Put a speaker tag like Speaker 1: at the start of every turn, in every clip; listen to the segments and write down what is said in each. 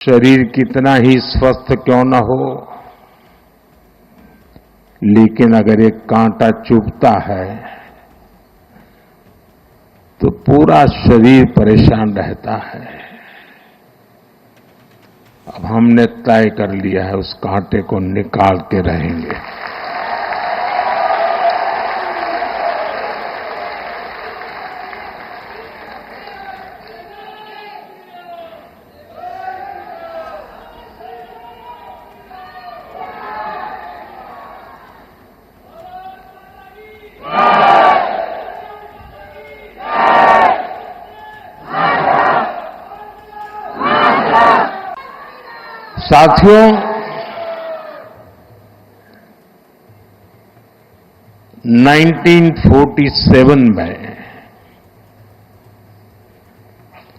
Speaker 1: शरीर कितना ही स्वस्थ क्यों न हो, लेकिन अगर एक कांटा चुभता है तो पूरा शरीर परेशान रहता है। अब हमने तय कर लिया है उस कांटे को निकाल के रहेंगे। साथियों, 1947 में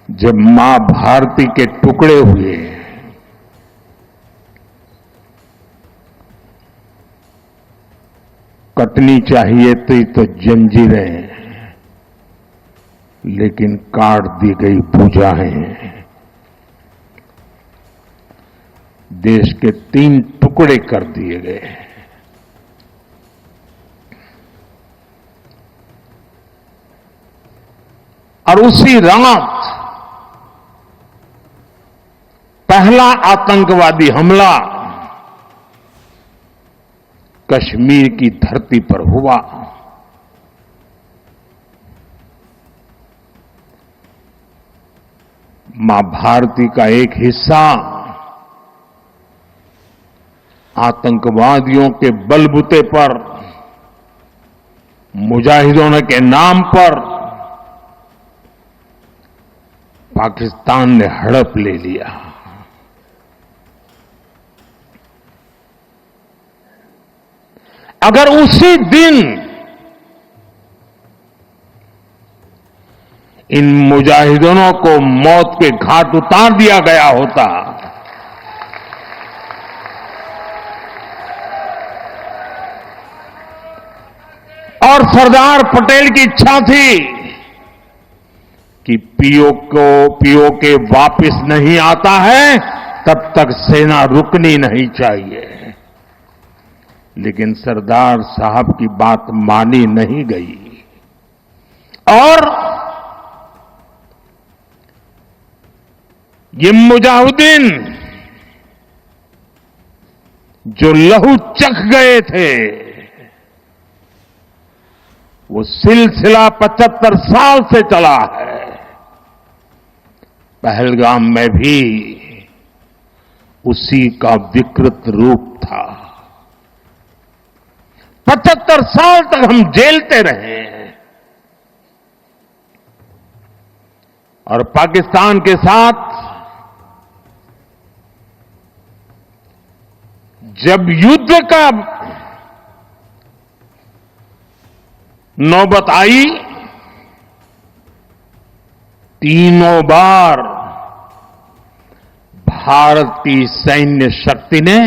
Speaker 1: जब मां भारती के टुकड़े हुए, कटनी चाहिए थी तो जंजीरें, लेकिन काट दी गई भुजाएं। देश के 3 टुकड़े कर दिए गए। और उसी रात पहला आतंकवादी हमला कश्मीर की धरती पर हुआ। मां भारती का एक हिस्सा आतंकवादियों के बलबूते पर, मुजाहिदों के नाम पर पाकिस्तान ने हड़प ले लिया। अगर उसी दिन इन मुजाहिदों को मौत के घाट उतार दिया गया होता और सरदार पटेल की इच्छा थी कि पीओके वापस नहीं आता है तब तक सेना रुकनी नहीं चाहिए, लेकिन सरदार साहब की बात मानी नहीं गई और ये मुजाहिदीन जो लहू चख गए थे, वो सिलसिला 75 साल से चला है। पहलगाम में भी उसी का विकृत रूप था। 75 साल तक हम जेलते रहे और पाकिस्तान के साथ जब युद्ध का नौबत आई, तीनों बार भारत की सैन्य शक्ति ने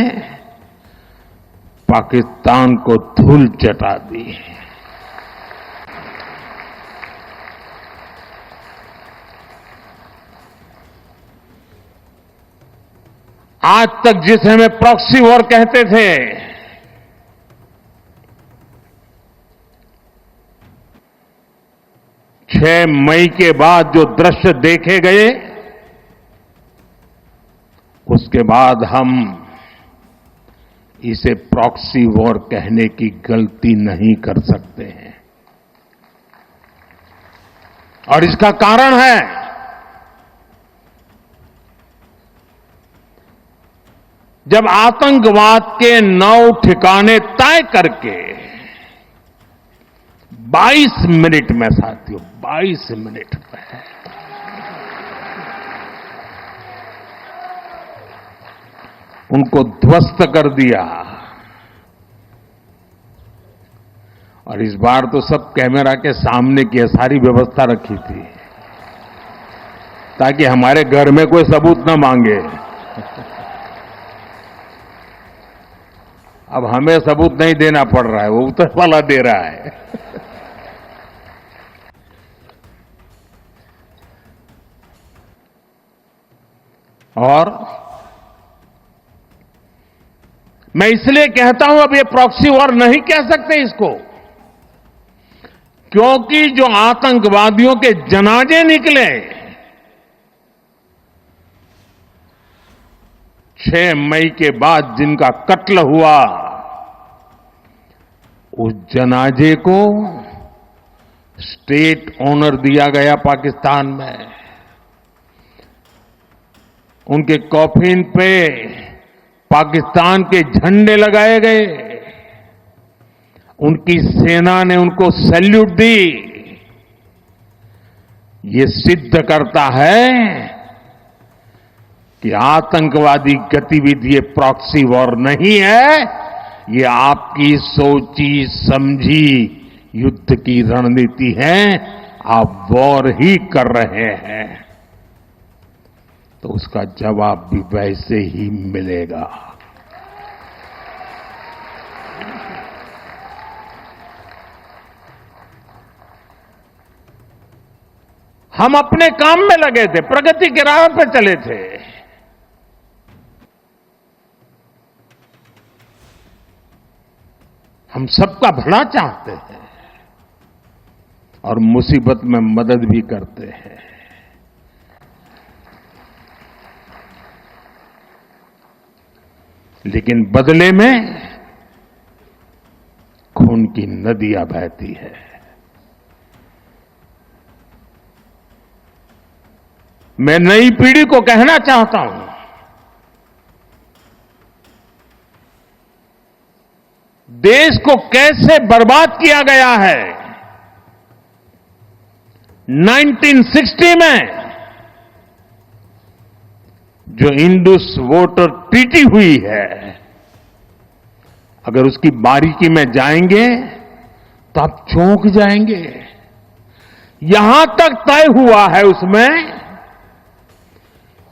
Speaker 1: पाकिस्तान को धूल चटा दी। आज तक जिसे हमें प्रॉक्सी वॉर कहते थे, 6 मई के बाद जो दृश्य देखे गए, उसके बाद हम इसे प्रॉक्सी वॉर कहने की गलती नहीं कर सकते हैं। और इसका कारण है जब आतंकवाद के 9 ठिकाने तय करके 22 मिनट में, साथियों 22 मिनट में उनको ध्वस्त कर दिया। और इस बार तो सब कैमरा के सामने की सारी व्यवस्था रखी थी ताकि हमारे घर में कोई सबूत न मांगे। अब हमें सबूत नहीं देना पड़ रहा है, वो ऊपर वाला दे रहा है। और मैं इसलिए कहता हूं अब ये प्रॉक्सी वॉर नहीं कह सकते इसको, क्योंकि जो आतंकवादियों के जनाजे निकले 6 मई के बाद जिनका कत्ल हुआ, उस जनाजे को स्टेट ऑनर दिया गया पाकिस्तान में। उनके कॉफिन पे पाकिस्तान के झंडे लगाए गए, उनकी सेना ने उनको सैल्यूट दी। ये सिद्ध करता है कि आतंकवादी गतिविधि प्रॉक्सी वॉर नहीं है, ये आपकी सोची समझी युद्ध की रणनीति है। आप वॉर ही कर रहे हैं तो उसका जवाब भी वैसे ही मिलेगा। हम अपने काम में लगे थे, प्रगति के राह पर चले थे। हम सबका भला चाहते हैं और मुसीबत में मदद भी करते हैं। लेकिन बदले में खून की नदियां बहती है। मैं नई पीढ़ी को कहना चाहता हूं, देश को कैसे बर्बाद किया गया है। 1960 में जो इंडस वाटर ट्रीटी हुई है, अगर उसकी बारीकी में जाएंगे तो आप चौंक जाएंगे। यहां तक तय हुआ है उसमें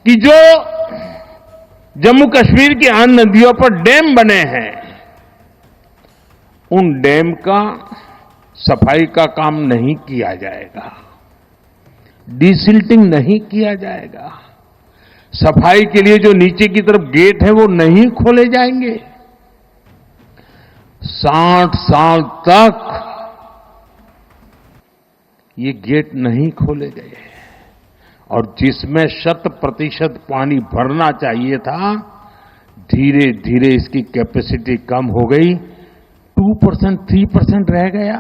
Speaker 1: कि जो जम्मू कश्मीर की अन्य नदियों पर डैम बने हैं, उन डैम का सफाई का काम नहीं किया जाएगा, डिसिल्टिंग नहीं किया जाएगा, सफाई के लिए जो नीचे की तरफ गेट है वो नहीं खोले जाएंगे। 60 साल तक ये गेट नहीं खोले गए और जिसमें 100% पानी भरना चाहिए था, धीरे धीरे इसकी कैपेसिटी कम हो गई, 2%, 3% रह गया।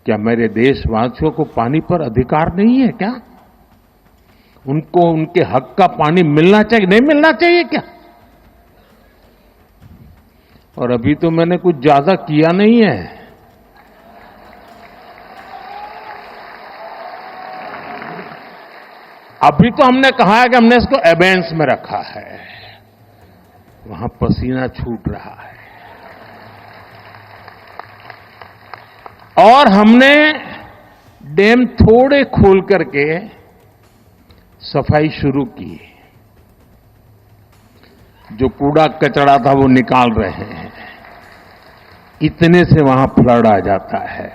Speaker 1: क्या मेरे देशवासियों को पानी पर अधिकार नहीं है क्या? उनको उनके हक का पानी मिलना चाहिए, नहीं मिलना चाहिए क्या? और अभी तो मैंने कुछ ज्यादा किया नहीं है। अभी तो हमने कहा है कि हमने इसको एबेंस में रखा है, वहां पसीना छूट रहा है। और हमने डैम थोड़े खोल करके सफाई शुरू की। जो कूड़ा कचरा था वो निकाल रहे हैं। इतने से वहां फ्लड आ जाता है।